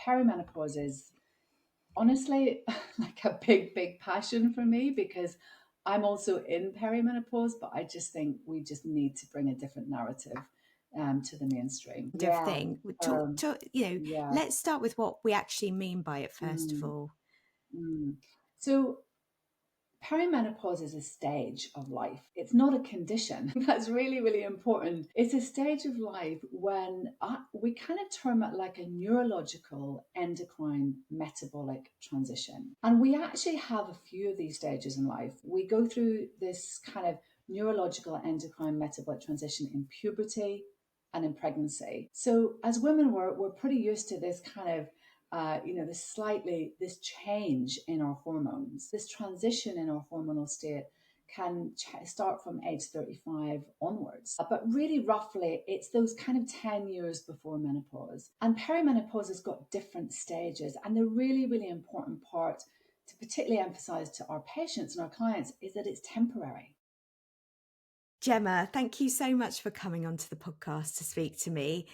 perimenopause is honestly like a big passion for me because I'm also in perimenopause, but I just think we just need to bring a different narrative to the mainstream. Of thing. Yeah. Let's start with what we actually mean by it, first of Mm, all. mm. So perimenopause is a stage of life. It's not a condition. That's really important. It's a stage of life when we kind of term it like a neurological, endocrine, metabolic transition. And we actually have a few of these stages in life. We go through this kind of neurological, endocrine, metabolic transition in puberty and in pregnancy. So as women, we're pretty used to this kind of this change in our hormones, this transition in our hormonal state can start from age 35 onwards. But really, roughly, it's those kind of 10 years before menopause. And perimenopause has got different stages. And the really important part to particularly emphasize to our patients and our clients is that it's temporary. Gemma, thank you so much for coming onto the podcast to speak to me.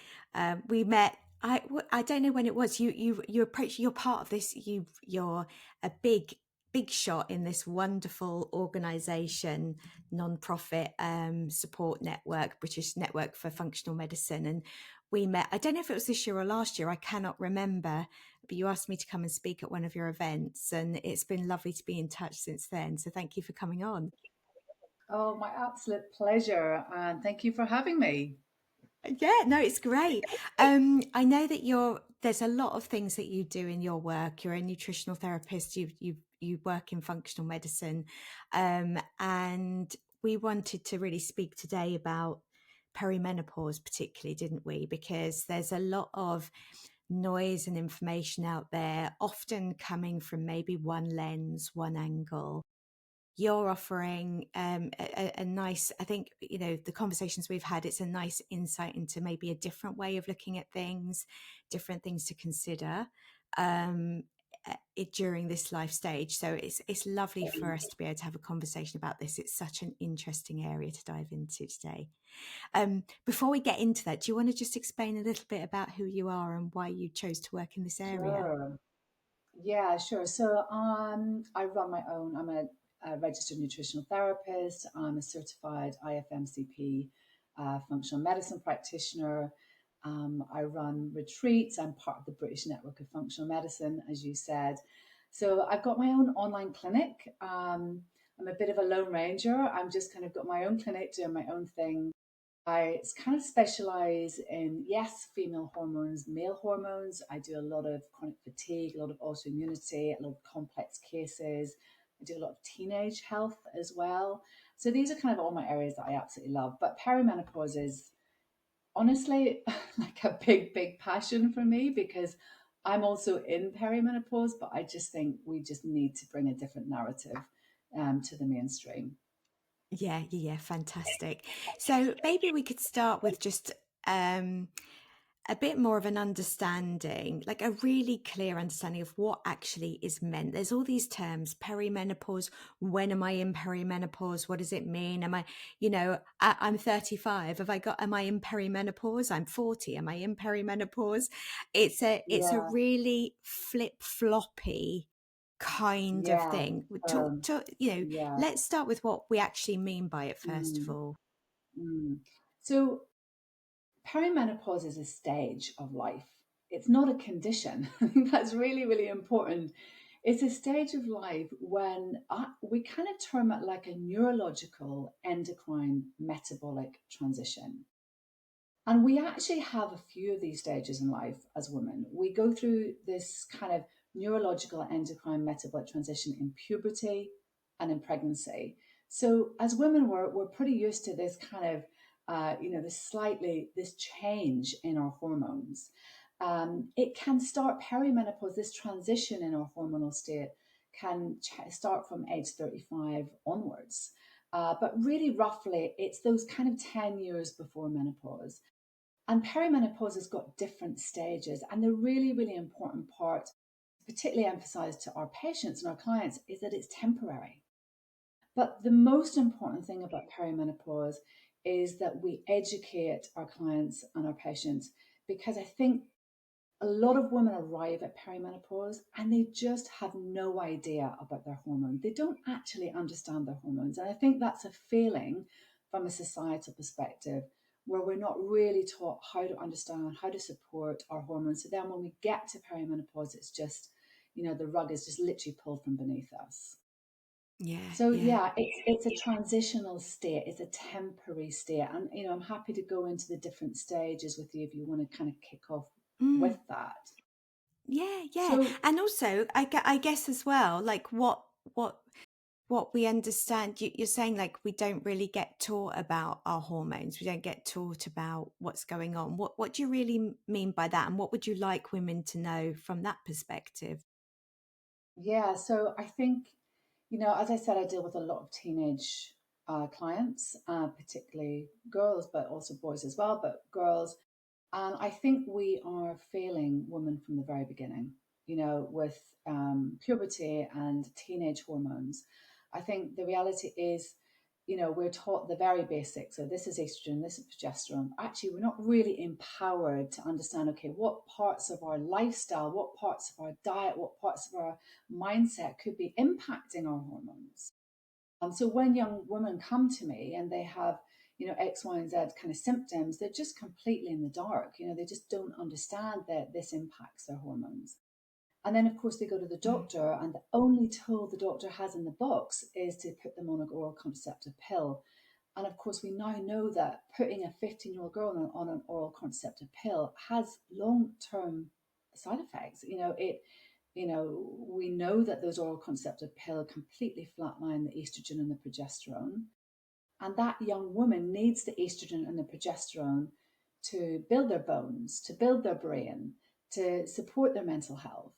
We met. I don't know when it was. You approached. You're part of this. You're a big shot in this wonderful organisation, non-profit support network, British Network for Functional Medicine, and we met. I don't know if it was this year or last year. I cannot remember. But you asked me to come and speak at one of your events, and it's been lovely to be in touch since then. So thank you for coming on. Oh, my absolute pleasure. And thank you for having me. Yeah, no, it's great. I know that there's a lot of things that you do in your work. You're a nutritional therapist. You work in functional medicine, and we wanted to really speak today about perimenopause, particularly, didn't we? Because there's a lot of noise and information out there, often coming from maybe one lens, one angle. You're offering a nice, I think, the conversations we've had, it's a nice insight into maybe a different way of looking at things, different things to consider during this life stage. So it's lovely for us to be able to have a conversation about this. It's such an interesting area to dive into today. Before we get into that, do you want to just explain a little bit about who you are and why you chose to work in this area? Sure. Yeah, sure. So I run my own. I'm a registered nutritional therapist. I'm a certified IFMCP functional medicine practitioner. I run retreats. I'm part of the British Network of Functional Medicine, as you said. So I've got my own online clinic. I'm a bit of a lone ranger. I'm just kind of got my own clinic doing my own thing. I kind of specialize in, yes, female hormones, male hormones. I do a lot of chronic fatigue, a lot of autoimmunity, a lot of complex cases. I do a lot of teenage health as well. So these are kind of all my areas that I absolutely love. But perimenopause is honestly like a big passion for me because I'm also in perimenopause, but I just think we just need to bring a different narrative to the mainstream. Yeah, fantastic. So maybe we could start with just a bit more of an understanding, like a really clear understanding of what actually is meant. There's all these terms, perimenopause. When am I in perimenopause? What does it mean? Am I, I'm 35. Am I in perimenopause? I'm 40. Am I in perimenopause? It's a Yeah, really flip-floppy kind of yeah, thing. um, yeah. Let's start with what we actually mean by it, first of Mm, all. mm. So perimenopause is a stage of life. It's not a condition. I think that's really important. It's a stage of life when we kind of term it like a neurological, endocrine, metabolic transition. And we actually have a few of these stages in life as women. We go through this kind of neurological, endocrine, metabolic transition in puberty and in pregnancy. So as women, we're pretty used to this kind of, this change in our hormones. It can start perimenopause, this transition in our hormonal state can start from age 35 onwards. But really, roughly, it's those kind of 10 years before menopause. And perimenopause has got different stages. And the really important part, particularly emphasized to our patients and our clients, is that it's temporary. But the most important thing about perimenopause is that we educate our clients and our patients because I think a lot of women arrive at perimenopause and they just have no idea about their hormones. They don't actually understand their hormones. And I think that's a failing from a societal perspective, where we're not really taught how to understand, how to support our hormones. So then when we get to perimenopause, it's just, the rug is just literally pulled from beneath us. Yeah, So yeah. yeah, it's a transitional state. It's a temporary state, and I'm happy to go into the different stages with you if you want to kind of kick off with Mm. that. Yeah, yeah. So And also, I guess as well, like what we understand, you're saying like we don't really get taught about our hormones. We don't get taught about what's going on. What do you really mean by that? And what would you like women to know from that perspective? yeah, so I think, as I said, I deal with a lot of teenage clients, particularly girls, but also boys as well, but girls. And I think we are failing women from the very beginning, with puberty and teenage hormones. I think the reality is, we're taught the very basics. So this is estrogen, this is progesterone. Actually, we're not really empowered to understand, okay, what parts of our lifestyle, what parts of our diet, what parts of our mindset could be impacting our hormones. So when young women come to me and they have, X, Y, and Z kind of symptoms, they're just completely in the dark. They just don't understand that this impacts their hormones. And then, of course, they go to the Mm. doctor, and the only tool the doctor has in the box is to put them on an oral contraceptive pill. And of course, we now know that putting a 15-year-old girl on an oral contraceptive pill has long-term side effects. We know that those oral contraceptive pill completely flatline the estrogen and the progesterone. And that young woman needs the estrogen and the progesterone to build their bones, to build their brain, to support their mental health.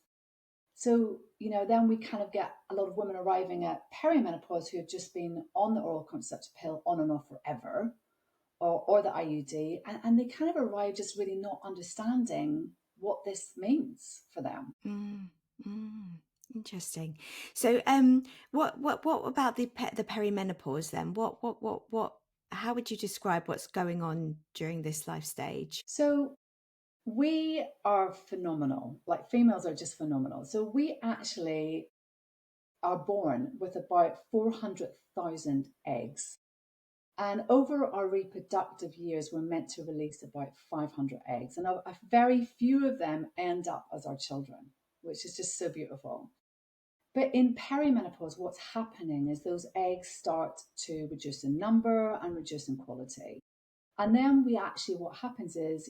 So, then we kind of get a lot of women arriving at perimenopause who have just been on the oral contraceptive pill on and off forever, or the IUD, and they kind of arrive just really not understanding what this means for them. Mm. Mm. Interesting. So, what about the perimenopause then? What? How would you describe what's going on during this life stage? So we are phenomenal. Like, females are just phenomenal. So we actually are born with about 400,000 eggs. And over our reproductive years, we're meant to release about 500 eggs. And a very few of them end up as our children, which is just so beautiful. But in perimenopause, what's happening is those eggs start to reduce in number and reduce in quality. And then what happens is,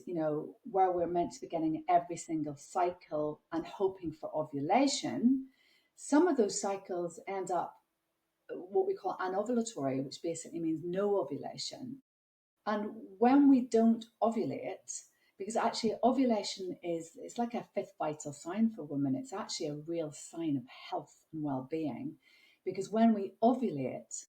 where we're meant to be getting every single cycle and hoping for ovulation, some of those cycles end up what we call anovulatory, which basically means no ovulation. And when we don't ovulate, because actually ovulation it's like a fifth vital sign for women. It's actually a real sign of health and well-being. Because when we ovulate,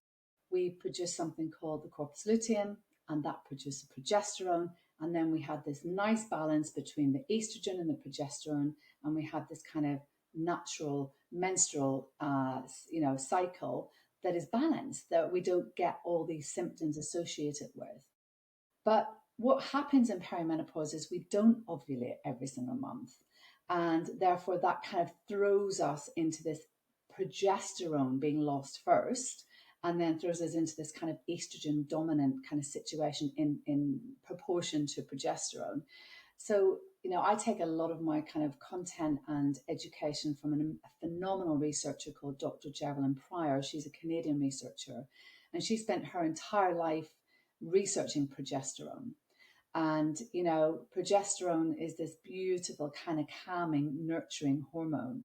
we produce something called the corpus luteum, and that produces progesterone. And then we have this nice balance between the estrogen and the progesterone, and we have this kind of natural menstrual cycle that is balanced, that we don't get all these symptoms associated with. But what happens in perimenopause is we don't ovulate every single month. And therefore, that kind of throws us into this progesterone being lost first, and then throws us into this kind of estrogen dominant kind of situation in proportion to progesterone. So, I take a lot of my kind of content and education from a phenomenal researcher called Dr. Geraldine Pryor. She's a Canadian researcher, and she spent her entire life researching progesterone. And, progesterone is this beautiful, kind of calming, nurturing hormone.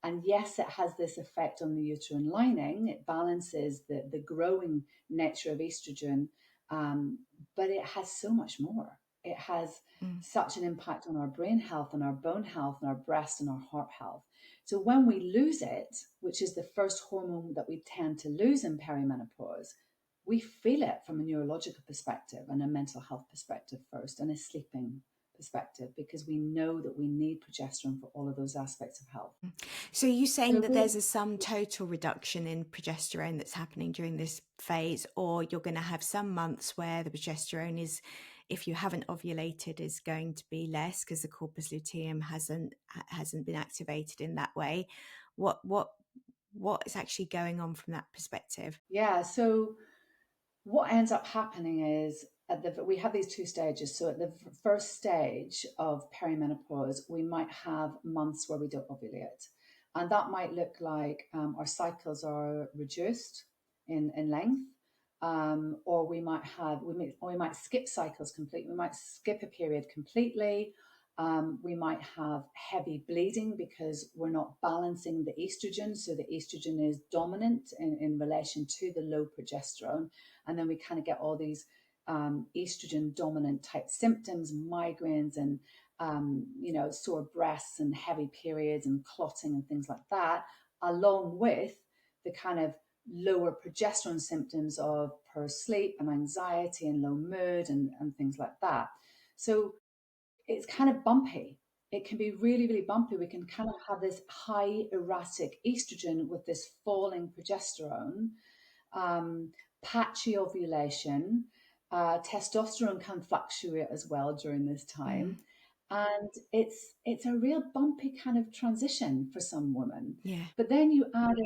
And yes, it has this effect on the uterine lining. It balances the growing nature of estrogen, but it has so much more. It has Mm. such an impact on our brain health, on our bone health, on our breast and our heart health. So when we lose it, which is the first hormone that we tend to lose in perimenopause, we feel it from a neurological perspective and a mental health perspective first, and a sleeping perspective, because we know that we need progesterone for all of those aspects of health. So you're saying So that we, there's a sum total reduction in progesterone that's happening during this phase, or you're going to have some months where the progesterone if you haven't ovulated, is going to be less because the corpus luteum hasn't been activated in that way. What is actually going on from that perspective? Yeah. So what ends up happening is we have these two stages. So at the first stage of perimenopause, we might have months where we don't ovulate. And that might look like our cycles are reduced in length, or we might skip cycles completely. We might skip a period completely. We might have heavy bleeding because we're not balancing the estrogen. So the estrogen is dominant in relation to the low progesterone. And then we kind of get all these estrogen dominant type symptoms, migraines, and sore breasts and heavy periods and clotting and things like that, along with the kind of lower progesterone symptoms of poor sleep and anxiety and low mood and things like that. So it's kind of bumpy. It can be really, really bumpy. We can kind of have this high erratic estrogen with this falling progesterone, patchy ovulation. Testosterone can fluctuate as well during this time. And it's a real bumpy kind of transition for some women. Yeah. But then you add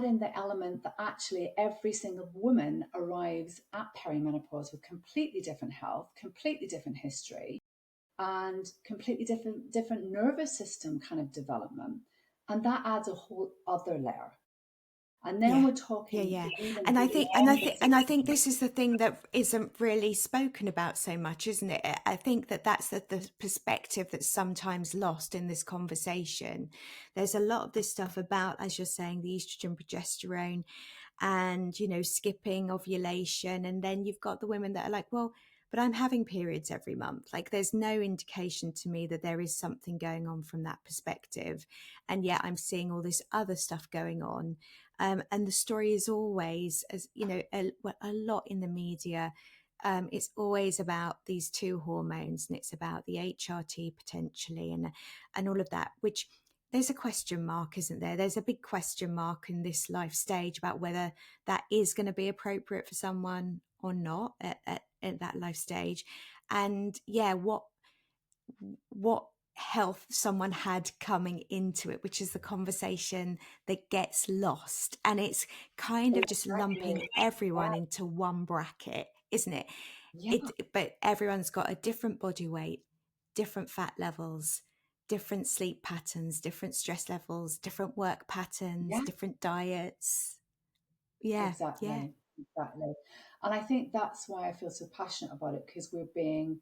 in the element that actually every single woman arrives at perimenopause with completely different health, completely different history, and completely different nervous system kind of development. And that adds a whole other layer. And then we're talking Yeah. even And beyond. I think this is the thing that isn't really spoken about so much, isn't it? I think that's the perspective that's sometimes lost in this conversation. There's a lot of this stuff about, as you're saying, the estrogen, progesterone, and skipping ovulation, and then you've got the women that are like, well, but I'm having periods every month. Like, there's no indication to me that there is something going on from that perspective, and yet I'm seeing all this other stuff going on. And the story is always, as a lot in the media, it's always about these two hormones, and it's about the HRT potentially, and all of that, which there's a question mark, isn't there? There's a big question mark in this life stage about whether that is going to be appropriate for someone or not at that life stage. And what health someone had coming into it, which is the conversation that gets lost. And it's kind of just lumping Exactly. everyone into one bracket, isn't it? Yeah. But everyone's got a different body weight, different fat levels, different sleep patterns, different stress levels, different work patterns, Yeah. different diets. Yeah. Exactly. Exactly. And I think that's why I feel so passionate about it, because we're being,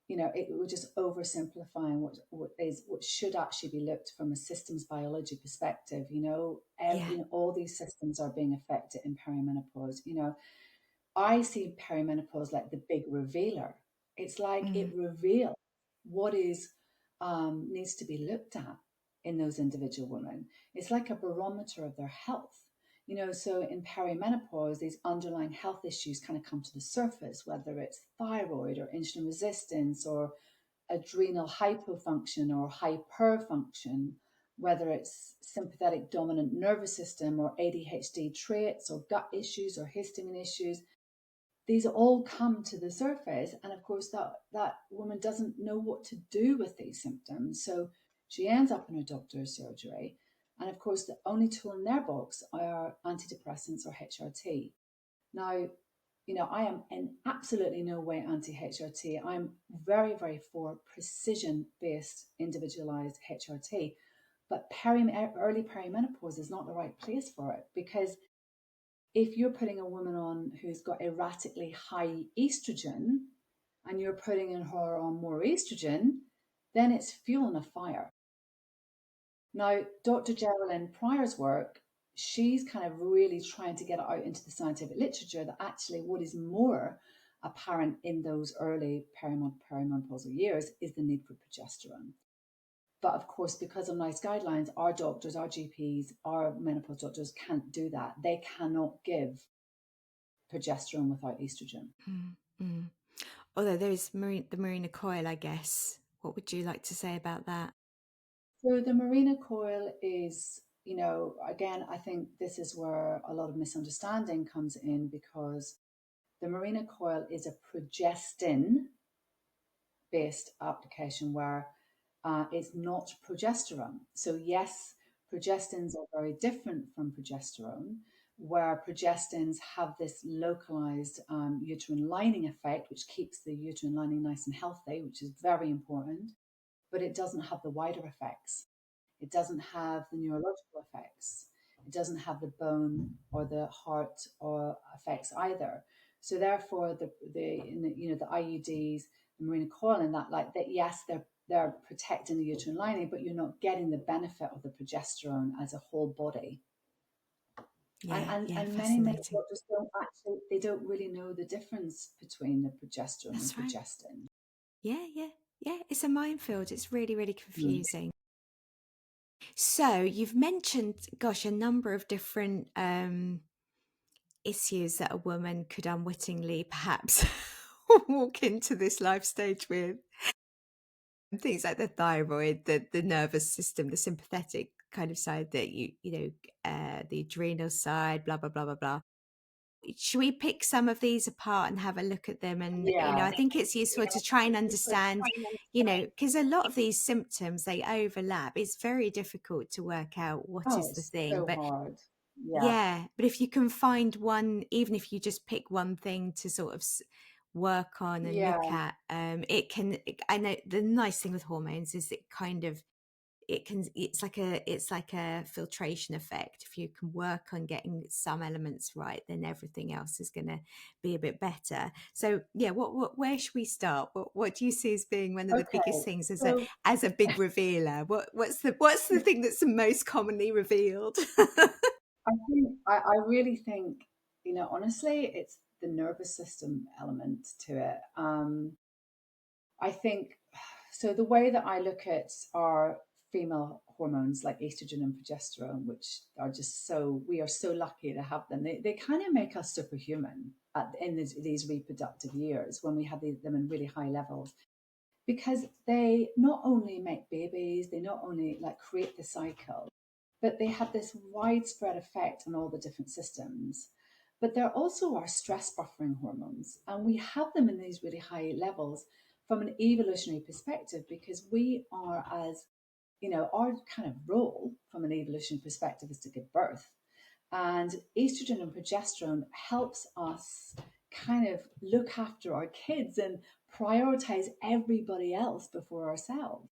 we're just oversimplifying what should actually be looked from a systems biology perspective. Yeah. All these systems are being affected in perimenopause. I see perimenopause like the big revealer. It's like it Mm. reveals what is needs to be looked at in those individual women. It's like a barometer of their health. So in perimenopause, these underlying health issues kind of come to the surface, whether it's thyroid or insulin resistance or adrenal hypofunction or hyperfunction, whether it's sympathetic dominant nervous system or ADHD traits or gut issues or histamine issues. These all come to the surface, and of course that woman doesn't know what to do with these symptoms, so she ends up in her doctor's surgery, and of course the only tool in their box are antidepressants or HRT. Now, I am in absolutely no way anti-HRT. I'm very, very for precision-based individualized HRT, but early perimenopause is not the right place for it, because if you're putting a woman on who's got erratically high estrogen and you're putting her on more estrogen, then it's fueling a fire. Now, Dr. Geraldine Pryor's work, she's kind of really trying to get it out into the scientific literature that actually what is more apparent in those early perimenopausal years is the need for progesterone. But of course, because of NICE guidelines, our doctors, our GPs, our menopause doctors can't do that. They cannot give progesterone without estrogen. Mm. Although there's the Mirena coil, I guess. What would you like to say about that? So the Mirena coil is, again, I think this is where a lot of misunderstanding comes in, because The Mirena coil is a progestin based application where it's not progesterone. So, yes, progestins are very different from progesterone, where progestins have this localized uterine lining effect, which keeps the uterine lining nice and healthy, which is very important, but it doesn't have the wider effects. It doesn't have the neurological effects. It doesn't have the bone or the heart or effects either. So therefore, the IUDs, the Mirena coil, and that, like that, yes, they're protecting the uterine lining, but you're not getting the benefit of the progesterone as a whole body. Yeah, yeah, And many fascinating. doctors don't really know the difference between the progesterone and That's right. progestin. Yeah, yeah, yeah. It's a minefield. It's really, really Mm. confusing. So you've mentioned, gosh, a number of different issues that a woman could unwittingly perhaps walk into this life stage with. Things like the thyroid, the nervous system, the sympathetic kind of side, that the adrenal side, blah blah blah blah blah. Should we pick some of these apart and have a look at them? And Yeah. I think it's useful to try and understand, because a lot of these symptoms, they overlap. It's very difficult to work out what Oh, is the it's thing, so but hard. Yeah. yeah, but if you can find one, even if you just pick one thing to sort of work on and Yeah. look at, I know the nice thing with hormones is it's like a filtration effect. If you can work on getting some elements right, then everything else is going to be a bit better. So yeah, where should we start? What do you see as being one of the biggest Okay. things So as a big revealer? What's the thing that's the most commonly revealed? I really think, honestly, it's the nervous system element to it. I think so. The way that I look at our female hormones like estrogen and progesterone, which are just we are so lucky to have them. They kind of make us superhuman in these reproductive years when we have them in really high levels, because they not only make babies, they not only like create the cycle, but they have this widespread effect on all the different systems. But they're also our stress buffering hormones, and we have them in these really high levels from an evolutionary perspective, because we are, as our kind of role from an evolutionary perspective is to give birth. And estrogen and progesterone helps us kind of look after our kids and prioritize everybody else before ourselves.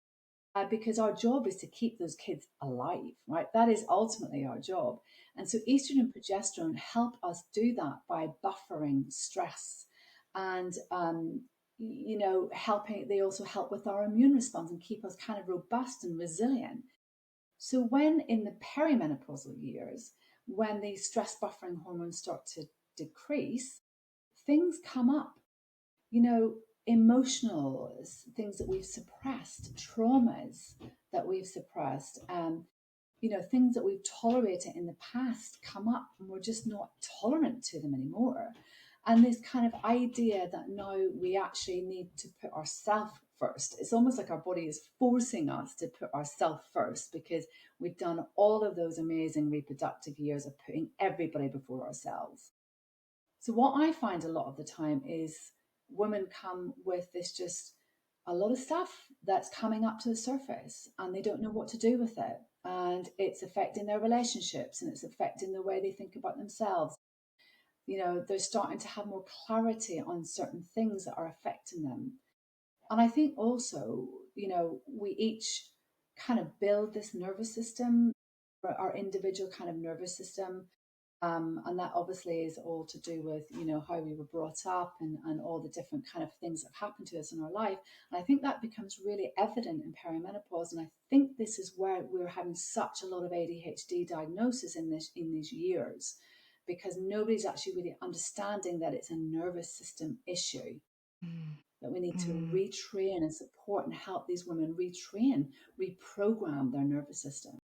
Because our job is to keep those kids alive, right? That is ultimately our job. And so estrogen and progesterone help us do that by buffering stress and, helping. They also help with our immune response and keep us kind of robust and resilient. So when in the perimenopausal years, when the stress buffering hormones start to decrease, things come up, you know, emotional things that we've suppressed, traumas that we've suppressed, things that we've tolerated in the past come up, and we're just not tolerant to them anymore. And this kind of idea that now we actually need to put ourselves first. It's almost like our body is forcing us to put ourselves first, because we've done all of those amazing reproductive years of putting everybody before ourselves. So what I find a lot of the time is women come with this just a lot of stuff that's coming up to the surface, and they don't know what to do with it. And it's affecting their relationships, and it's affecting the way they think about themselves. They're starting to have more clarity on certain things that are affecting them. And I think also, we each kind of build this nervous system, our individual kind of nervous system. And that obviously is all to do with, how we were brought up, and all the different kind of things that have happened to us in our life. And I think that becomes really evident in perimenopause. And I think this is where we're having such a lot of ADHD diagnosis in these years, because nobody's actually really understanding that it's a nervous system issue, that we need to Mm. retrain and support and help these women reprogram their nervous system.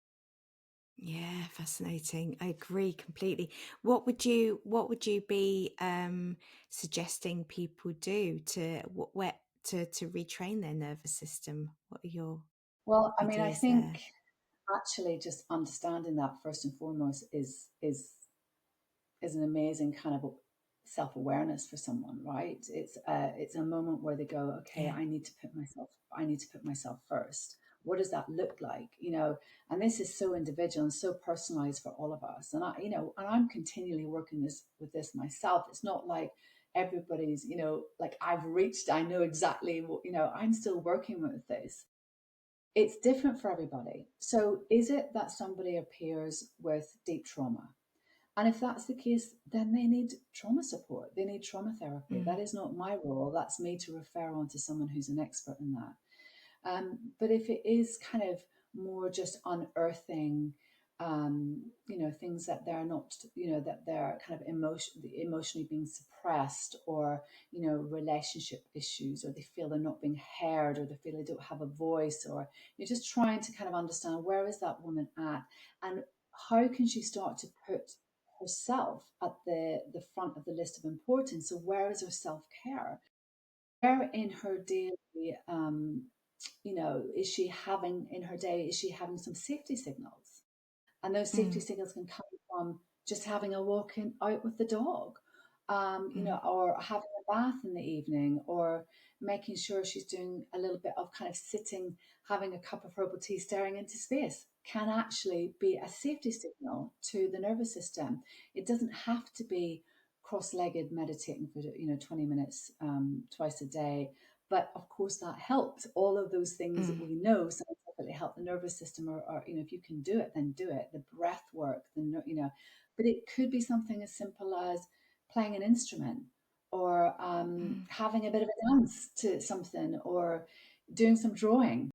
Yeah, fascinating. I agree completely. What would you be suggesting people do to retrain their nervous system? What are your Well, I mean, I ideas think there? actually just understanding that first and foremost is an amazing kind of self-awareness for someone, right? It's a moment where they go, okay, Yeah. I need to put myself first. What does that look like? And this is so individual and so personalized for all of us. And and I'm continually working with this myself. It's not like everybody's, like I know exactly what, I'm still working with this. It's different for everybody. So is it that somebody appears with deep trauma? And if that's the case, then they need trauma support. They need trauma therapy. Mm. That is not my role. That's me to refer on to someone who's an expert in that. But if it is kind of more just unearthing, things that they're not, that they're kind of emotionally being suppressed, or, relationship issues, or they feel they're not being heard, or they feel they don't have a voice, or you're just trying to kind of understand where is that woman at, and how can she start to put herself at the front of the list of importance. So where is her self-care? Where in her daily is she having in her day, is she having some safety signals? And those safety Mm. signals can come from just having a walk out with the dog, Mm. or having a bath in the evening, or making sure she's doing a little bit of kind of sitting, having a cup of herbal tea, staring into space, can actually be a safety signal to the nervous system. It doesn't have to be cross-legged meditating for 20 minutes twice a day, but of course that helps. All of those things that Mm. we know scientifically help the nervous system, or if you can do it, then do it. The breath work, but it could be something as simple as playing an instrument, or Mm. having a bit of a dance to something, or doing some drawing.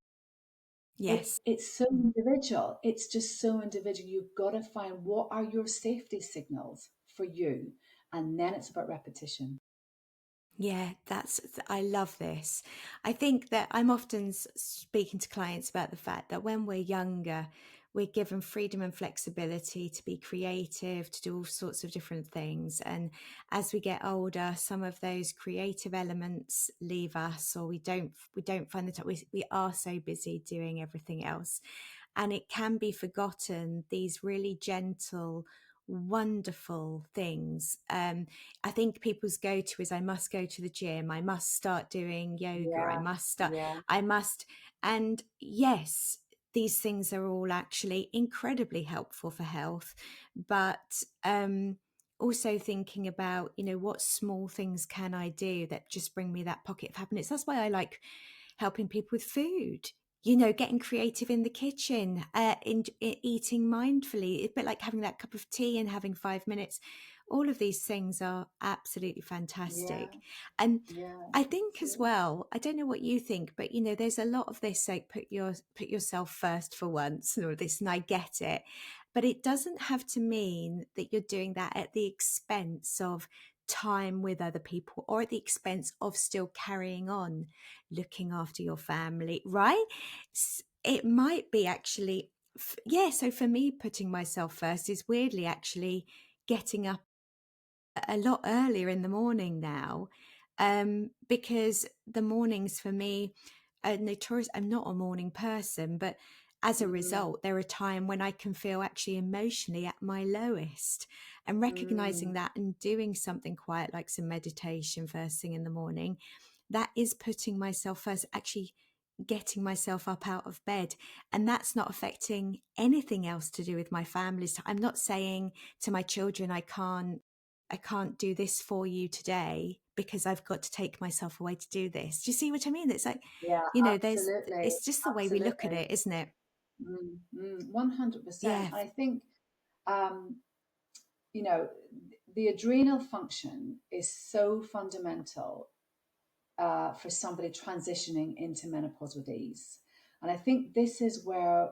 Yes. It's so individual. It's just so individual. You've got to find what are your safety signals for you, and then it's about repetition. Yeah, I love this. I think that I'm often speaking to clients about the fact that when we're younger, we're given freedom and flexibility to be creative, to do all sorts of different things. And as we get older, some of those creative elements leave us, or we don't find the time. We are so busy doing everything else. And it can be forgotten, these really gentle, wonderful things. I think people's go-to is, I must go to the gym, I must start doing yoga, Yeah, yeah, I must. And yes, these things are all actually incredibly helpful for health, but also thinking about, what small things can I do that just bring me that pocket of happiness. That's why I like helping people with food, getting creative in the kitchen, eating mindfully, a bit like having that cup of tea and having 5 minutes. All of these things are absolutely yeah, fantastic. And yeah. I It's think as true. well, I don't know what you think, but there's a lot of this, like, put yourself first for once, or this, and I get it. But it doesn't have to mean that you're doing that at the expense of time with other people, or at the expense of still carrying on looking after your family, right? It might be actually, yeah. So for me, putting myself first is weirdly actually getting up a lot earlier in the morning now, because the mornings for me are notorious. I'm not a morning person, but as a Mm, result, there are times when I can feel actually emotionally at my lowest, and recognizing mm, that and doing something quiet like some meditation first thing in the morning, that is putting myself first, actually getting myself up out of bed. And that's not affecting anything else to do with my family. So I'm not saying to my children, I can't do this for you today because I've got to take myself away to do this. Do you see what I mean? It's like, yeah, absolutely, it's just the way we look at absolutely. it, isn't it? 100%. Yeah. I think, um, you know, the adrenal function is so fundamental for somebody transitioning into menopause with ease. And I think this is where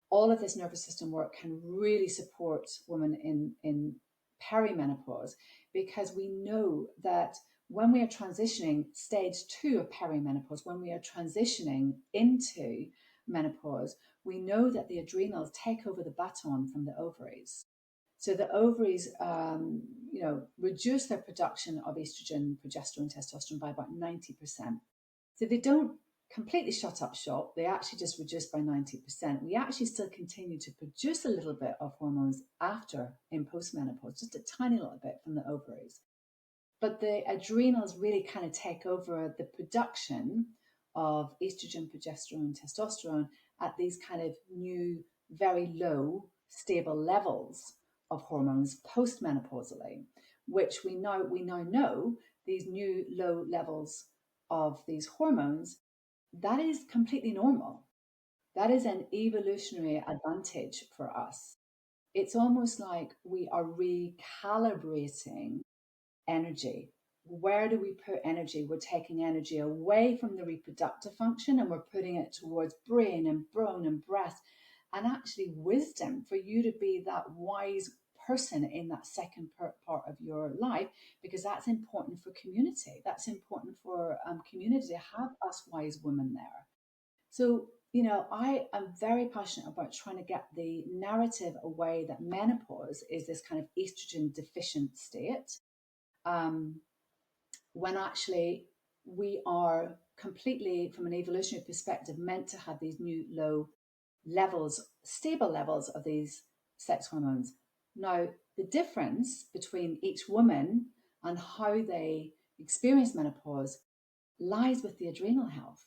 all of this nervous system work can really support women in perimenopause, because we know that when we are transitioning stage 2 of perimenopause, when we are transitioning into menopause, we know that the adrenals take over the baton from the ovaries. So the ovaries, reduce their production of estrogen, progesterone, testosterone by about 90%. So they don't completely shut up shop. They actually just reduced by 90%. We actually still continue to produce a little bit of hormones after in postmenopause, just a tiny little bit from the ovaries. But the adrenals really kind of take over the production of estrogen, progesterone, testosterone at these kind of new, very low, stable levels of hormones postmenopausally, which we now know these new low levels of these hormones, that is completely normal. That is an evolutionary advantage for us. It's almost like we are recalibrating energy. Where do we put energy? We're taking energy away from the reproductive function and we're putting it towards brain and bone and breast and actually wisdom for you to be that wise person in that second part of your life, because that's important for community. That's important for community to have us wise women there. So, I am very passionate about trying to get the narrative away that menopause is this kind of estrogen deficient state, um, when actually we are completely, from an evolutionary perspective, meant to have these new low levels, stable levels of these sex hormones. Now, the difference between each woman and how they experience menopause lies with the adrenal health,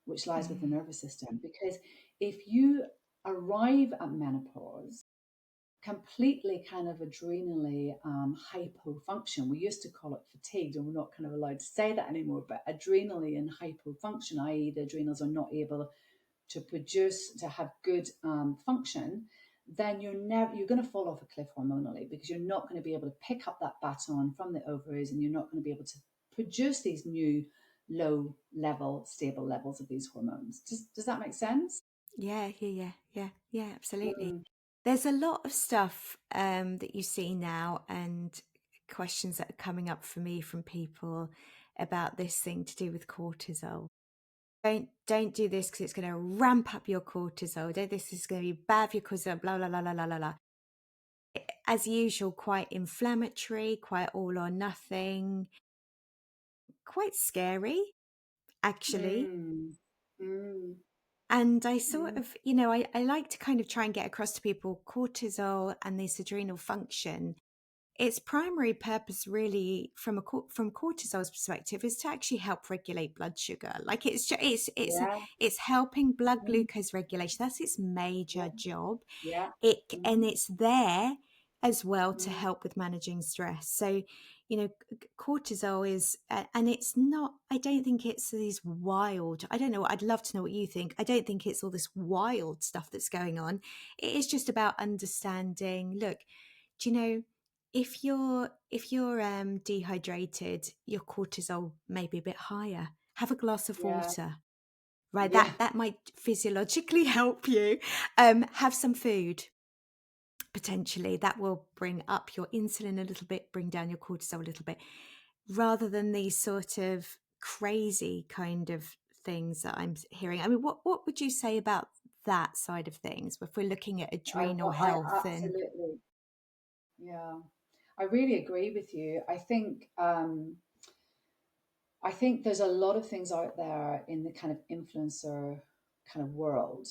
which lies with the nervous system. Because if you arrive at menopause completely kind of adrenally hypofunction. We used to call it fatigued, and we're not kind of allowed to say that anymore, but adrenally in hypofunction, i.e. the adrenals are not able to produce, to have good function, then you're going to fall off a cliff hormonally, because you're not going to be able to pick up that baton from the ovaries, and you're not going to be able to produce these new low level, stable levels of these hormones. Does that make sense? Yeah, absolutely. Mm, There's a lot of stuff that you see now, and questions that are coming up for me from people about this thing to do with cortisol. Don't do this because it's going to ramp up your cortisol. This is going to be bad for your cortisol. Blah blah blah blah blah blah. As usual, quite inflammatory, quite all or nothing, quite scary, actually. mm, mm, And I sort mm. of, I like to kind of try and get across to people cortisol and this adrenal function. Its primary purpose, really, from cortisol's perspective, is to actually help regulate blood sugar. Like Yeah. it's helping blood Mm, glucose regulation. That's its major yeah. job. Yeah. And Mm, it's there as well to mm, help with managing stress. So, cortisol is, and it's not, I don't think it's these wild, I don't know, I'd love to know what you think. I don't think it's all this wild stuff that's going on. It is just about understanding, look, do you know, if you're dehydrated, your cortisol may be a bit higher. Have a glass of yeah. water, right? Yeah. That might physiologically help you. Have some food. Potentially, that will bring up your insulin a little bit, bring down your cortisol a little bit, rather than these sort of crazy kind of things that I'm hearing. I mean, what would you say about that side of things if we're looking at adrenal I health and absolutely, yeah. I really agree with you. I think there's a lot of things out there in the kind of influencer kind of world,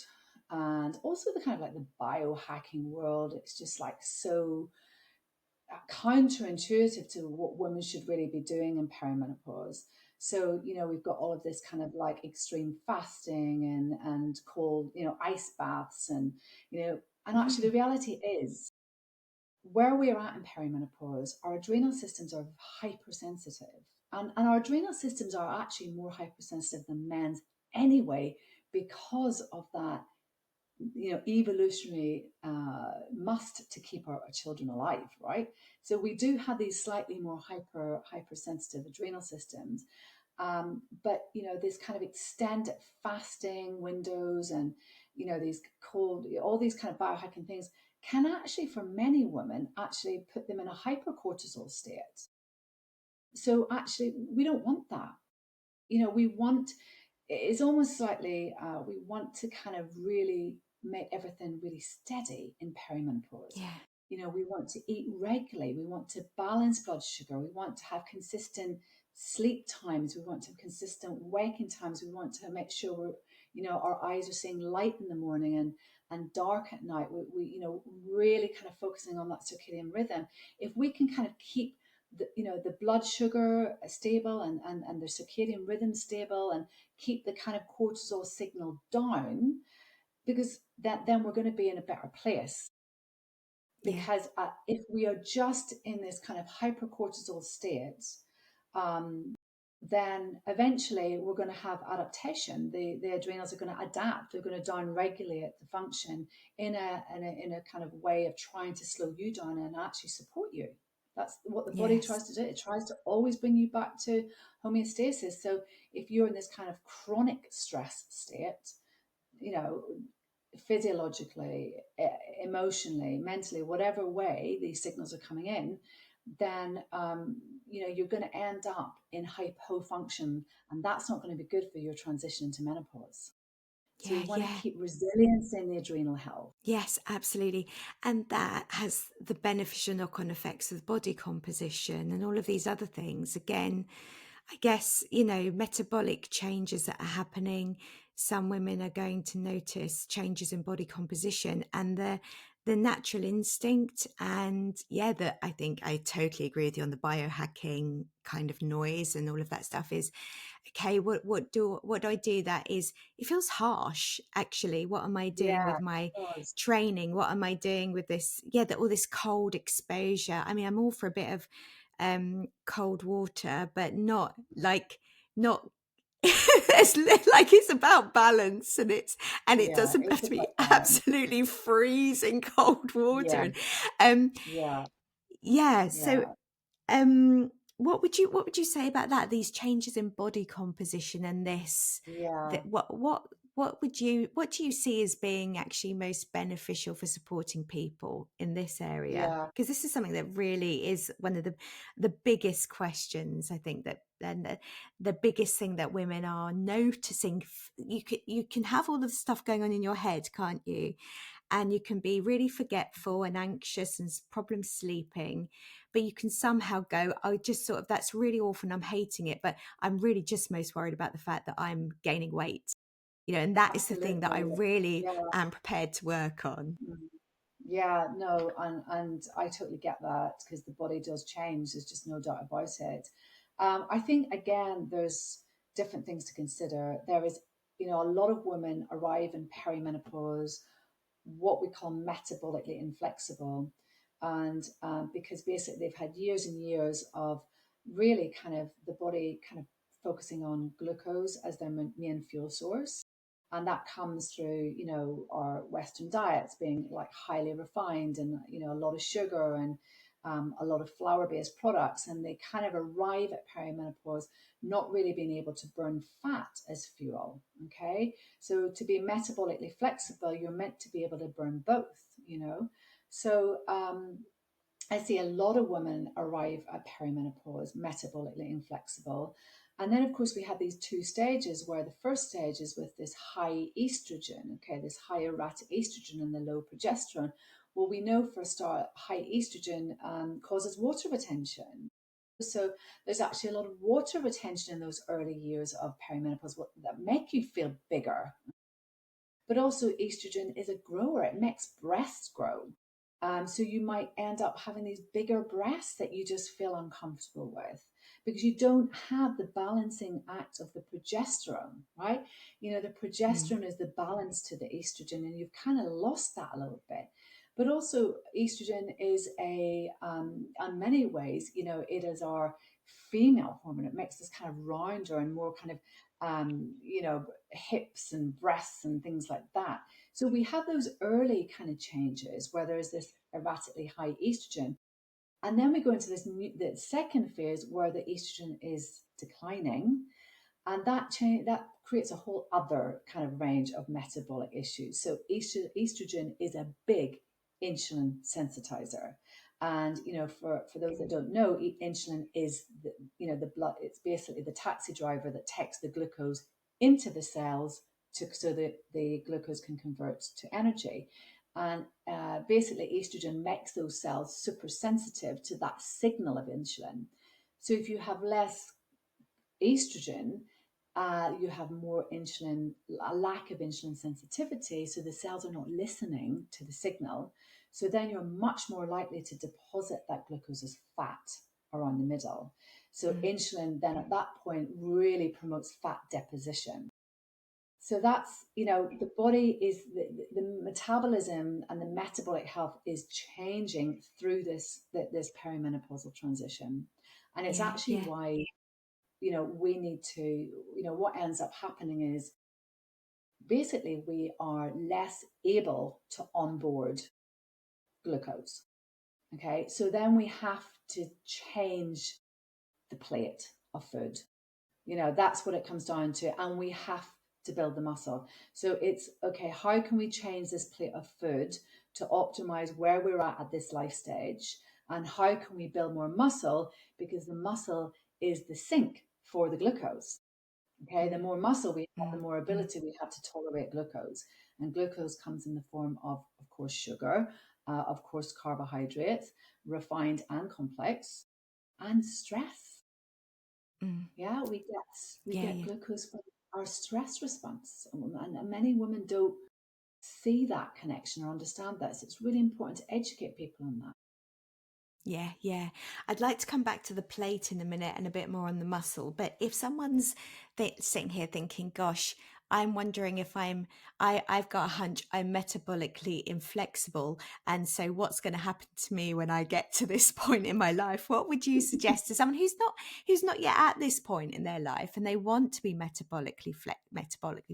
and also the kind of like the biohacking world. It's just like so counterintuitive to what women should really be doing in perimenopause. So, we've got all of this kind of like extreme fasting and cold, ice baths and actually the reality is where we're at in perimenopause, our adrenal systems are hypersensitive. And our adrenal systems are actually more hypersensitive than men's anyway, because of that evolutionary must to keep our children alive, right? So we do have these slightly more hypersensitive adrenal systems, but this kind of extended fasting windows and these cold, all these kind of biohacking things can actually, for many women, actually put them in a hypercortisol state. So actually, we don't want that. We want, it's almost slightly, we want to kind of really make everything really steady in perimenopause. yeah, We want to eat regularly. We want to balance blood sugar. We want to have consistent sleep times. We want to have consistent waking times. We want to make sure our eyes are seeing light in the morning and dark at night. We really kind of focusing on that circadian rhythm. If we can kind of keep the blood sugar stable and the circadian rhythm stable, and keep the kind of cortisol signal down, because then we're going to be in a better place. Because if we are just in this kind of hypercortisol state, then eventually we're going to have adaptation. The adrenals are going to adapt. They're going to down-regulate the function in a kind of way of trying to slow you down and actually support you. That's what the body tries to do. It tries to always bring you back to homeostasis. So if you're in this kind of chronic stress state, physiologically, emotionally, mentally, whatever way these signals are coming in, then you're going to end up in hypofunction, and that's not going to be good for your transition into menopause. So we want to keep resilience in the adrenal health. Yes, absolutely. And that has the beneficial knock-on effects of body composition and all of these other things. Again, I guess, metabolic changes that are happening. Some women are going to notice changes in body composition and the natural instinct. And that I think I totally agree with you on the biohacking kind of noise and all of that stuff is, okay, what do I do that is, it feels harsh actually. What am I doing with my training? What am I doing with this? All this cold exposure. I mean, I'm all for a bit of cold water, but not it's like, it's about balance, and it doesn't have to be absolutely freezing cold water. So what would you say about that, these changes in body composition and this? What do you see as being actually most beneficial for supporting people in this area? Because this is something that really is one of the biggest questions, I think, that and the biggest thing that women are noticing. You can have all of the stuff going on in your head, can't you? And you can be really forgetful and anxious and problem sleeping, but you can somehow go, oh, just sort of, that's really awful and I'm hating it, but I'm really just most worried about the fact that I'm gaining weight. And that is the thing that I really am prepared to work on. And I totally get that, because the body does change. There's just no doubt about it. I think, again, there's different things to consider. There is, a lot of women arrive in perimenopause, what we call metabolically inflexible. And because basically they've had years and years of really kind of the body kind of focusing on glucose as their main fuel source. And that comes through, our Western diets being like highly refined and, a lot of sugar and a lot of flour-based products. And they kind of arrive at perimenopause not really being able to burn fat as fuel. Okay. So to be metabolically flexible, you're meant to be able to burn both, So I see a lot of women arrive at perimenopause metabolically inflexible. And then, of course, we have these two stages, where the first stage is with this high estrogen, this high erratic estrogen and the low progesterone. Well, we know for a start, high estrogen causes water retention. So there's actually a lot of water retention in those early years of perimenopause that make you feel bigger. But also estrogen is a grower. It makes breasts grow. So you might end up having these bigger breasts that you just feel uncomfortable with, because you don't have the balancing act of the progesterone, right? The progesterone is the balance to the estrogen, and you've kind of lost that a little bit. But also estrogen is in many ways, it is our female hormone. It makes us kind of rounder and more kind of, hips and breasts and things like that. So we have those early kind of changes where there's this erratically high estrogen. And then we go into the second phase where the estrogen is declining. And that creates a whole other kind of range of metabolic issues. So estrogen is a big insulin sensitizer. And, for those that don't know, insulin is the blood. It's basically the taxi driver that takes the glucose into the cells so that the glucose can convert to energy. And basically estrogen makes those cells super sensitive to that signal of insulin. So if you have less estrogen, you have more insulin, a lack of insulin sensitivity. So the cells are not listening to the signal. So then you're much more likely to deposit that glucose as fat around the middle. So insulin then at that point really promotes fat deposition. So that's, the body is, the metabolism and the metabolic health is changing through this perimenopausal transition. And it's actually why, we need to, what ends up happening is basically we are less able to onboard glucose. Okay. So then we have to change the plate of food. That's what it comes down to. And we have to build the muscle. So it's okay, how can we change this plate of food to optimize where we're at this life stage? And how can we build more muscle? Because the muscle is the sink for the glucose. Okay, the more muscle we have, the more ability we have to tolerate glucose. And glucose comes in the form of course, sugar, of course, carbohydrates, refined and complex, and stress. Yeah, we get glucose from our stress response, and many women don't see that connection or understand that. So it's really important to educate people on that. Yeah. I'd like to come back to the plate in a minute and a bit more on the muscle. But if someone's sitting here thinking, gosh, I'm wondering if I've got a hunch I'm metabolically inflexible. And so what's going to happen to me when I get to this point in my life? What would you suggest to someone who's not yet at this point in their life and they want to be metabolically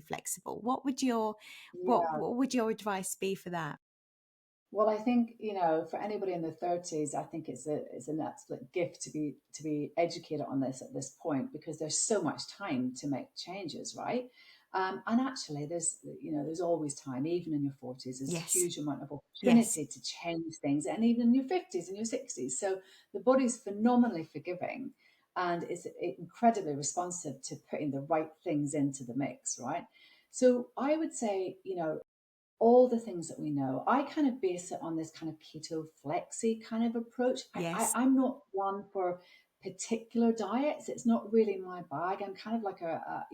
flexible? What would your advice be for that? Well, I think, for anybody in the 30s, I think it's an absolute gift to be educated on this at this point, because there's so much time to make changes, right? And actually, there's always time, even in your 40s. There's a huge amount of opportunity to change things, and even in your 50s and your 60s. So the body's phenomenally forgiving, and is incredibly responsive to putting the right things into the mix, right? So I would say, all the things that we know. I kind of base it on this kind of keto flexi kind of approach. I'm not one for particular diets. It's not really my bag. I'm kind of like I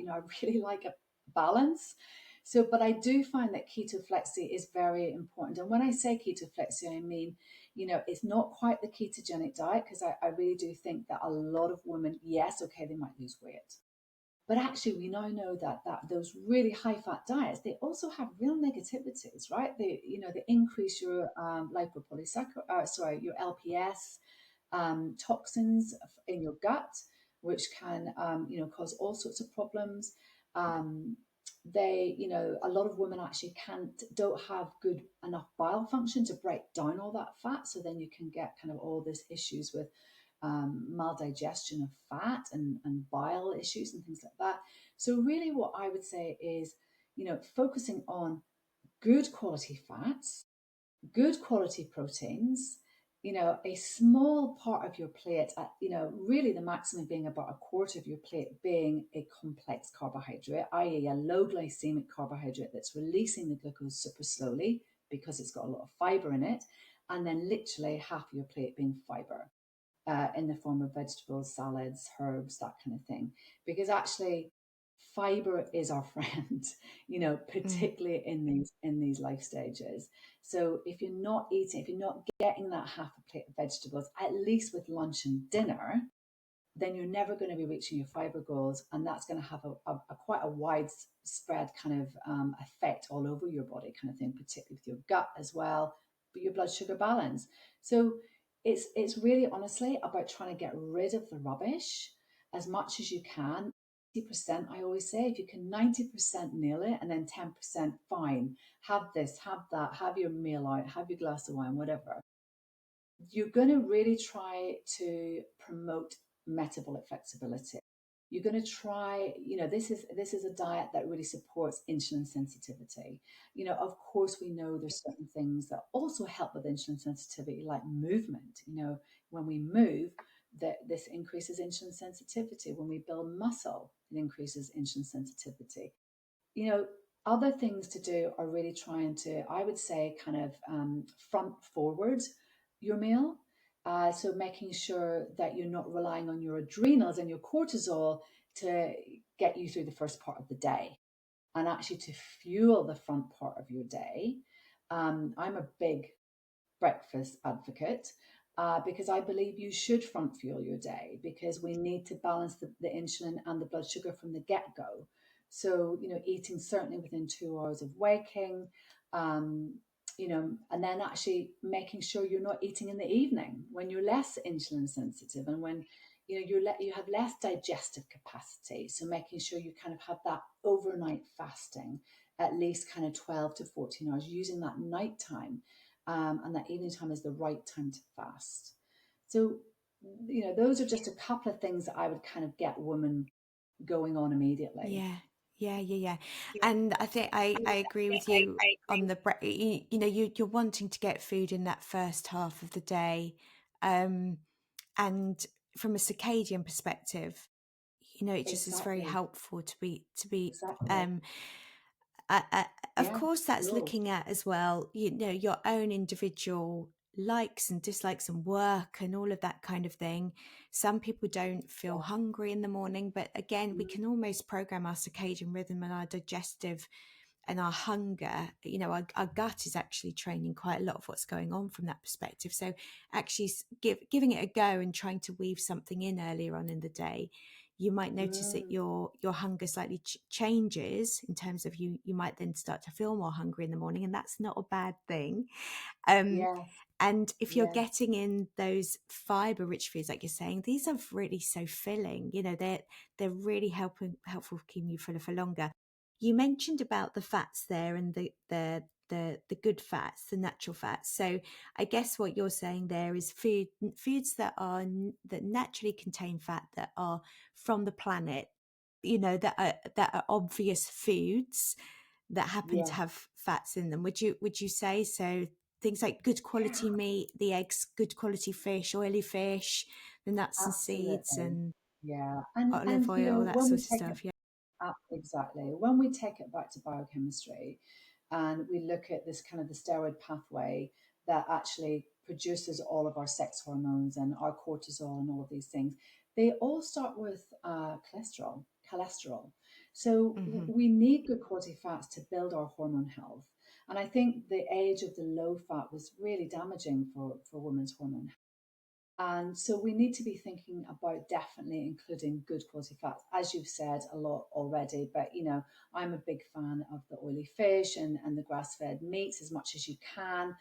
really like a balance. So, but I do find that keto flexi is very important. And when I say keto flexi, I mean, it's not quite the ketogenic diet, because I really do think that a lot of women, yes, okay, they might lose weight. But actually, we now know that those really high fat diets, they also have real negativities, right? They increase your your LPS toxins in your gut, which can cause all sorts of problems. A lot of women actually don't have good enough bile function to break down all that fat. So then you can get kind of all these issues with maldigestion of fat and bile issues and things like that. So really what I would say is, focusing on good quality fats, good quality proteins, a small part of your plate, really the maximum being about a quarter of your plate being a complex carbohydrate, i.e. a low glycemic carbohydrate that's releasing the glucose super slowly because it's got a lot of fiber in it, and then literally half of your plate being fiber. In the form of vegetables, salads, herbs, that kind of thing. Because actually, fiber is our friend, particularly in these life stages. So if you're not getting that half a plate of vegetables, at least with lunch and dinner, then you're never going to be reaching your fiber goals, and that's going to have a quite a widespread kind of effect all over your body, kind of thing, particularly with your gut as well, but your blood sugar balance. So it's really honestly about trying to get rid of the rubbish as much as you can. 90%, I always say, if you can 90% nail it, and then 10% fine, have this, have that, have your meal out, have your glass of wine, whatever. You're going to really try to promote metabolic flexibility. You're going to try, this is a diet that really supports insulin sensitivity. Of course, we know there's certain things that also help with insulin sensitivity, like movement. When we move, this increases insulin sensitivity. When we build muscle, it increases insulin sensitivity. Other things to do are really trying to, I would say, kind of front forward your meal. So making sure that you're not relying on your adrenals and your cortisol to get you through the first part of the day and actually to fuel the front part of your day. I'm a big breakfast advocate because I believe you should front fuel your day because we need to balance the insulin and the blood sugar from the get-go. So, eating certainly within 2 hours of waking, um, and then actually making sure you're not eating in the evening when you're less insulin sensitive and when you have less digestive capacity. So making sure you kind of have that overnight fasting, at least kind of 12 to 14 hours, using that nighttime and that evening time is the right time to fast. So, those are just a couple of things that I would kind of get women going on immediately. Yeah. And I think I agree with you on the you're wanting to get food in that first half of the day, and from a circadian perspective, it just is very Exactly. helpful to be Exactly. of Yeah. course that's Fuel. looking at as well, your own individual likes and dislikes and work and all of that kind of thing. Some people don't feel Yeah. hungry in the morning, but again, we Mm. can almost program our circadian rhythm and our digestive and our hunger. Our gut is actually training quite a lot of what's going on from that perspective. So actually giving it a go and trying to weave something in earlier on in the day, you might notice that Mm. your hunger slightly changes in terms of you might then start to feel more hungry in the morning, and that's not a bad thing. um Yes. and if you're Yes. getting in those fiber rich foods, like you're saying, these are really so filling. They're really helpful keeping you fuller for longer. You mentioned about the fats there and the good fats, the natural fats. So I guess what you're saying there is foods that naturally contain fat, that are from the planet, that are obvious foods that happen to Yes. have fats in them. Would you say so? Things like good quality Yeah. meat, the eggs, good quality fish, oily fish, the nuts and seeds, Absolutely. and Yeah. And olive oil, that when we sort of take it stuff. Yeah. exactly, when we take it back to biochemistry and we look at this kind of the steroid pathway that actually produces all of our sex hormones and our cortisol and all of these things, they all start with cholesterol. So Hmm. we need good quality fats to build our hormone health. And I think the age of the low fat was really damaging for women's hormone. And so we need to be thinking about definitely including good quality fats, as you've said a lot already. But, I'm a big fan of the oily fish and the grass fed meats as much as you can.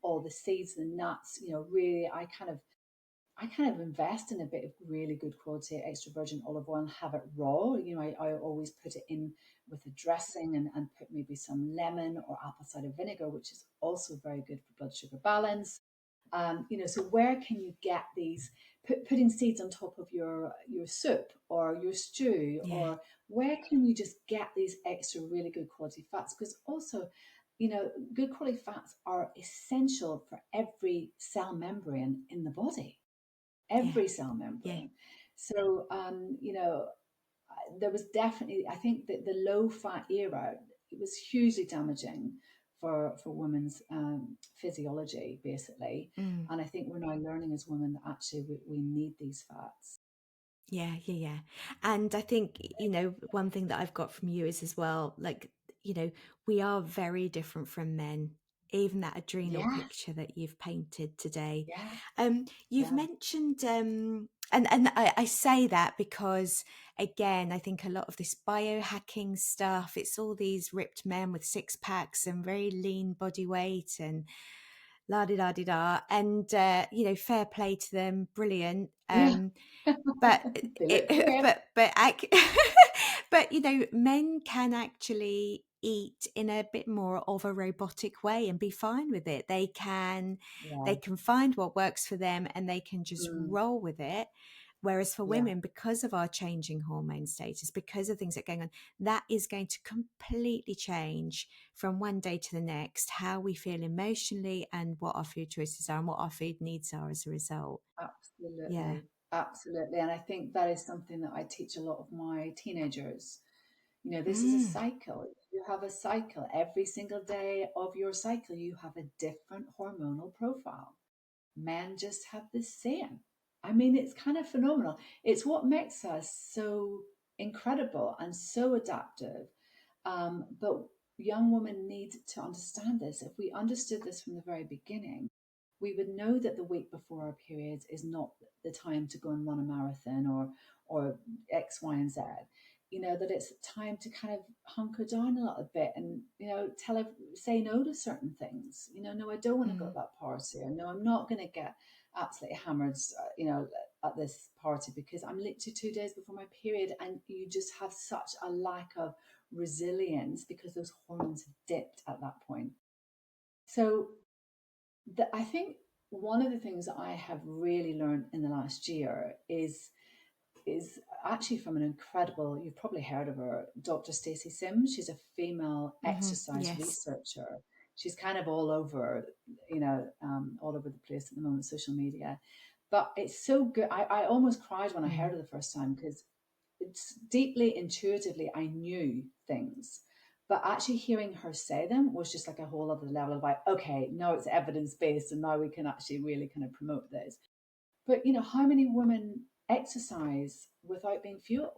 All the seeds, the nuts, really, I kind of invest in a bit of really good quality extra virgin olive oil and have it raw. I always put it in with a dressing and put maybe some lemon or apple cider vinegar, which is also very good for blood sugar balance. So where can you get these? Putting seeds on top of your soup or your stew, Yeah. or where can you just get these extra really good quality fats? Because also, good quality fats are essential for every cell membrane in the body, Yeah. every cell Yeah. membrane. So, there was definitely, I think that the low fat era, it was hugely damaging for women's physiology, basically. Mm. And I think we're now learning as women that actually we need these fats. Yeah. And I think, one thing that I've got from you is as well, like, we are very different from men. Even that adrenal Yes, picture that you've painted today. yes, You've yeah, mentioned, and I say that because, again, I think a lot of this biohacking stuff, it's all these ripped men with six packs and very lean body weight and la di da di da. And, fair play to them, brilliant. yeah. But They look great. but men can actually eat in a bit more of a robotic way and be fine with it. They Yeah, can find what works for them and they can just mm, roll with it. Whereas for yeah, women, because of our changing hormone status, because of things that are going on, that is going to completely change from one day to the next how we feel emotionally and what our food choices are and what our food needs are as a result. Yeah. absolutely, absolutely. And I think that is something that I teach a lot of my teenagers. This is a Mm. cycle. You have a cycle. Every single day of your cycle, you have a different hormonal profile. Men just have the same. I mean, it's kind of phenomenal. It's what makes us so incredible and so adaptive. But young women need to understand this. If we understood this from the very beginning, we would know that the week before our periods is not the time to go and run a marathon or X, Y, and Z. You know, that it's time to kind of hunker down a little bit and, you know, say no to certain things. You know, no, I don't want to go to that party, or no, I'm not going to get absolutely hammered, you know, at this party because I'm literally 2 days before my period, and you just have such a lack of resilience because those hormones have dipped at that point. So I think one of the things that I have really learned in the last year is actually from an incredible, you've probably heard of her, Dr. Stacey Sims. She's a female exercise Yes. researcher. She's kind of all over, you know, all over the place at the moment, social media. But it's so good. I almost cried when I heard her the first time because it's deeply intuitively I knew things. But actually hearing her say them was just like a whole other level of like, okay, now it's evidence based and now we can actually really kind of promote this. But you know, how many women exercise without being fueled?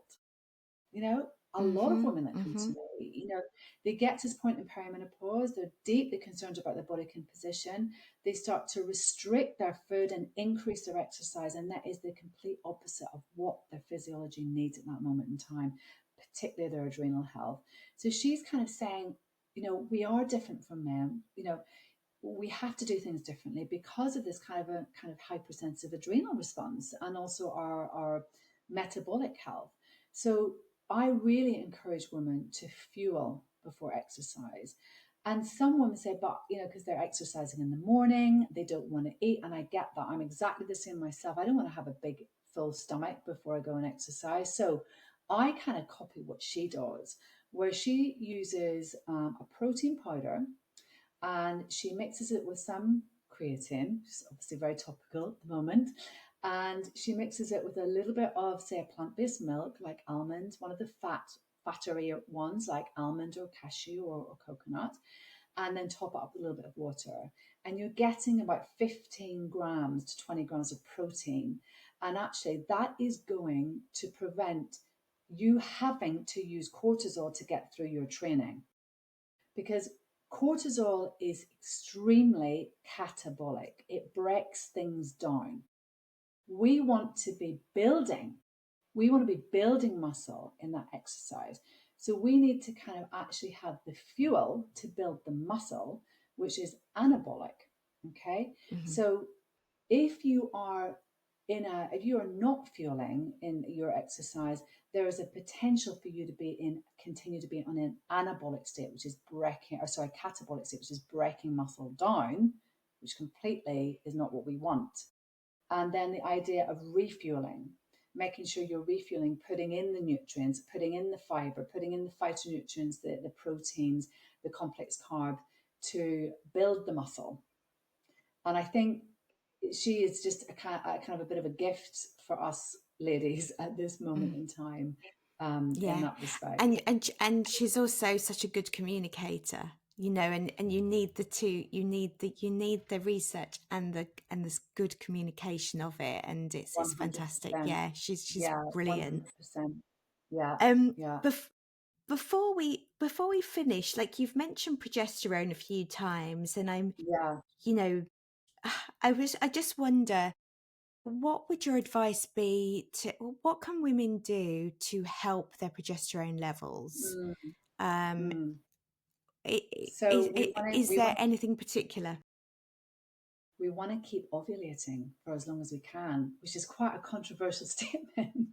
You know, a lot of women that come to me, you know, they get to this point in perimenopause, they're deeply concerned about their body composition. They start to restrict their food and increase their exercise. And that is the complete opposite of what their physiology needs at that moment in time, particularly their adrenal health. So she's kind of saying, you know, we are different from men. You know, we have to do things differently because of this kind of hypersensitive adrenal response and also our metabolic health. So I really encourage women to fuel before exercise. And some women say, but you know, because they're exercising in the morning, they don't want to eat. And I get that. I'm exactly the same myself. I don't want to have a big full stomach before I go and exercise. So I kind of copy what she does, where she uses a protein powder and she mixes it with some creatine, which is obviously very topical at the moment. And she mixes it with a little bit of, say, a plant-based milk like almond, one of the fattier ones like almond or cashew or coconut, and then top it up with a little bit of water. And you're getting about 15 grams to 20 grams of protein. And actually, that is going to prevent you having to use cortisol to get through your training, because cortisol is extremely catabolic. It breaks things down. We want to be building. We want to be building muscle in that exercise. So we need to kind of actually have the fuel to build the muscle, which is anabolic. Okay. So if you are if you are not fueling in your exercise, there is a potential for you to continue to be on an anabolic state, which is catabolic state, which is breaking muscle down, which completely is not what we want. And then the idea of refueling, making sure you're refueling, putting in the nutrients, putting in the fiber, putting in the phytonutrients, the proteins, the complex carb to build the muscle. And I think she is just a kind of a bit of a gift for us ladies at this moment in time, in Yeah. that respect. And she's also such a good communicator, you know, and you need the two, you need the research and the good communication of it, and it's fantastic. 100%. Yeah, she's Yeah, brilliant. 100%. Yeah, Um yeah, bef- before we finish, like you've mentioned progesterone a few times, and I'm, yeah. you know, I just wonder, what would your advice be to, what can women do to help their progesterone levels? Mm, Um, mm. i- So is there anything particular? we want to keep ovulating for as long as we can, which is quite a controversial statement.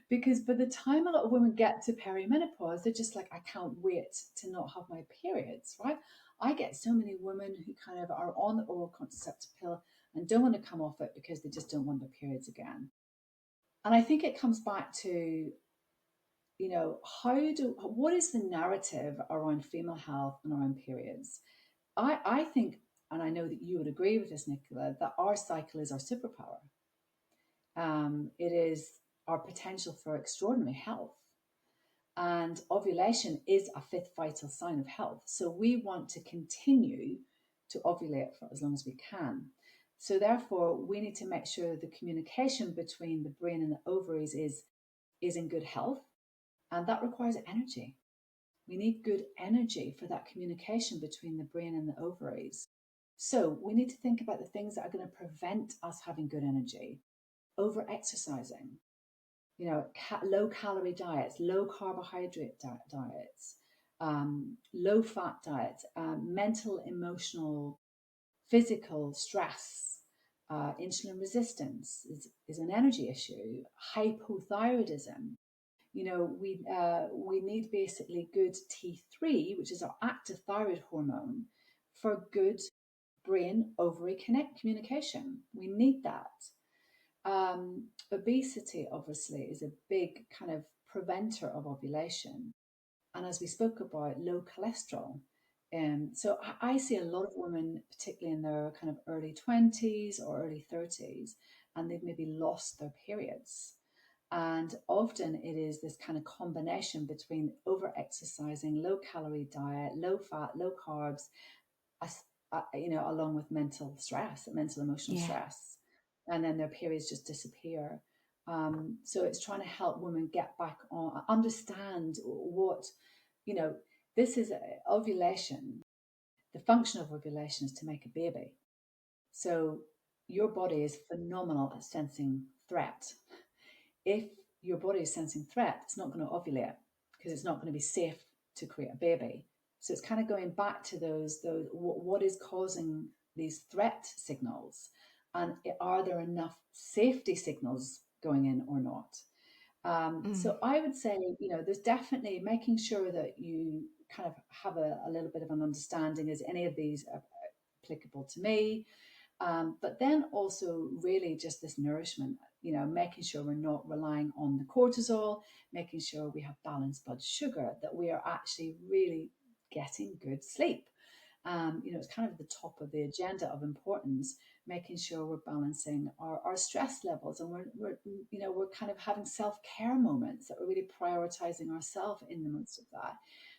Because by the time a lot of women get to perimenopause, they're just like, I can't wait to not have my periods, right? I get so many women who kind of are on the oral contraceptive pill and don't want to come off it because they just don't want their periods again. And I think it comes back to, you know, what is the narrative around female health and around periods? I think, and I know that you would agree with this, Nicola, that our cycle is our superpower. It is our potential for extraordinary health. And ovulation is a fifth vital sign of health. So we want to continue to ovulate for as long as we can. So therefore, we need to make sure the communication between the brain and the ovaries is in good health, and that requires energy. We need good energy for that communication between the brain and the ovaries. So we need to think about the things that are going to prevent us having good energy. Over exercising, low calorie diets, low carbohydrate diets, low fat diets, mental, emotional, physical stress, insulin resistance is an energy issue, hypothyroidism. We need basically good T3, which is our active thyroid hormone, for good brain ovary communication. We need that. Obesity, obviously, is a big kind of preventer of ovulation. And as we spoke about, low cholesterol. So I see a lot of women, particularly in their kind of early 20s or early 30s, and they've maybe lost their periods. And often it is this kind of combination between over exercising, low calorie diet, low fat, low carbs, along with mental stress, mental emotional stress. And then their periods just disappear. So it's trying to help women get back on, understand what, this is ovulation. The function of ovulation is to make a baby. So your body is phenomenal at sensing threat. If your body is sensing threat, it's not going to ovulate because it's not going to be safe to create a baby. So it's kind of going back to those what is causing these threat signals, and are there enough safety signals going in or not? So I would say, there's definitely making sure that you kind of have a little bit of an understanding, is any of these applicable to me? But then also really just this nourishment, making sure we're not relying on the cortisol, making sure we have balanced blood sugar, that we are actually really getting good sleep. It's kind of the top of the agenda of importance, making sure we're balancing our stress levels, and we're kind of having self-care moments, that we're really prioritizing ourselves in the midst of that.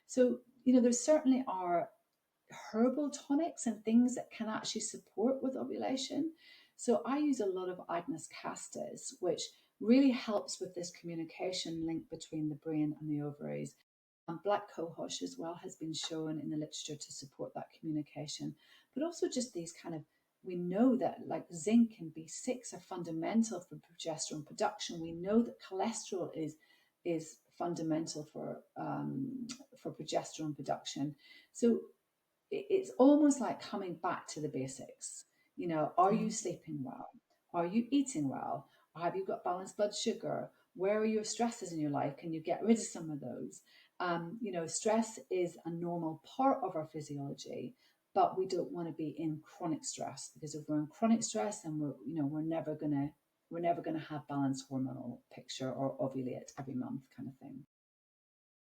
So, there certainly are herbal tonics and things that can actually support with ovulation. So I use a lot of Agnus castus, which really helps with this communication link between the brain and the ovaries. And black cohosh as well has been shown in the literature to support that communication. But also just these kind of, we know that like zinc and B6 are fundamental for progesterone production. We know that cholesterol is fundamental for progesterone production. So it's almost like coming back to the basics. Are you sleeping well? Are you eating well? Or have you got balanced blood sugar? Where are your stresses in your life? Can you get rid of some of those? Stress is a normal part of our physiology, but we don't want to be in chronic stress, because if we're in chronic stress, then we're never gonna have balanced hormonal picture or ovulate every month, kind of thing.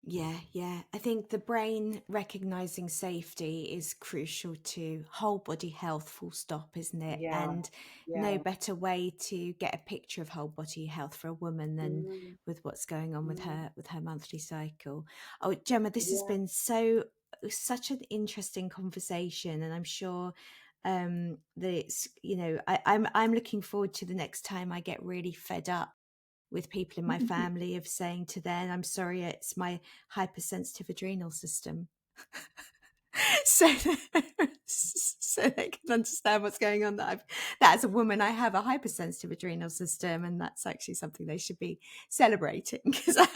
Yeah. I think the brain recognizing safety is crucial to whole body health, full stop, isn't it? Yeah, And no yeah. better way to get a picture of whole body health for a woman than Mm, with what's going on with mm, her monthly cycle. Oh, Gemma, this has yeah. been such an interesting conversation, and I'm sure that it's, I'm looking forward to the next time I get really fed up with people in my family of saying to them, I'm sorry, it's my hypersensitive adrenal system. so so they can understand what's going on, that as a woman I have a hypersensitive adrenal system, and that's actually something they should be celebrating. Yeah,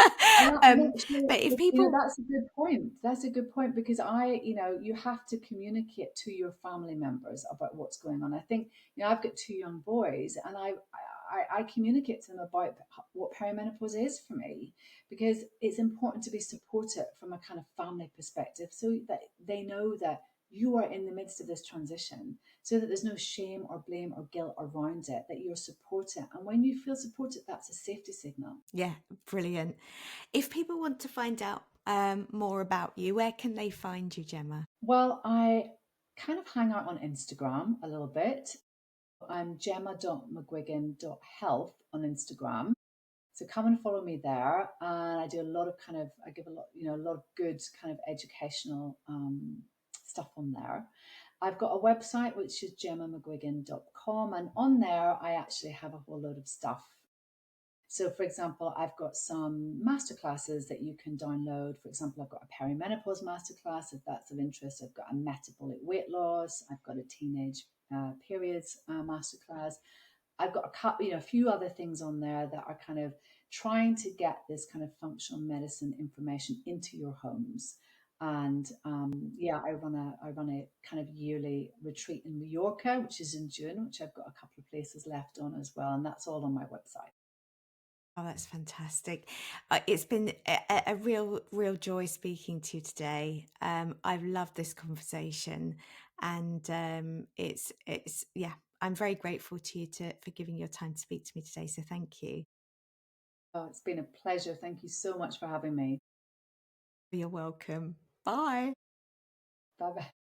I'm not sure. But if people That's a good point. That's a good point, because you have to communicate to your family members about what's going on. I think, I've got two young boys, and I communicate to them about what perimenopause is for me, because it's important to be supported from a kind of family perspective, so that they know that you are in the midst of this transition, so that there's no shame or blame or guilt around it, that you're supported. And when you feel supported, that's a safety signal. Yeah, brilliant. If people want to find out more about you, where can they find you, Gemma? Well, I kind of hang out on Instagram a little bit. I'm gemma.mcguigan.health on Instagram. So come and follow me there. And I do a lot of I give a lot, a lot of good kind of educational stuff on there. I've got a website which is gemmamcguigan.com, and on there I actually have a whole load of stuff. So, for example, I've got some masterclasses that you can download. For example, I've got a perimenopause masterclass if that's of interest. I've got a metabolic weight loss. I've got a teenage periods masterclass. I've got a few other things on there that are kind of trying to get this kind of functional medicine information into your homes. And yeah, I run a kind of yearly retreat in Mallorca, which is in June, which I've got a couple of places left on as well, and that's all on my website. Oh, that's fantastic. It's been a real joy speaking to you today. I've loved this conversation, and yeah, I'm very grateful to you for giving your time to speak to me today. So thank you. Oh, it's been a pleasure. Thank you so much for having me. You're welcome. Bye. Bye bye.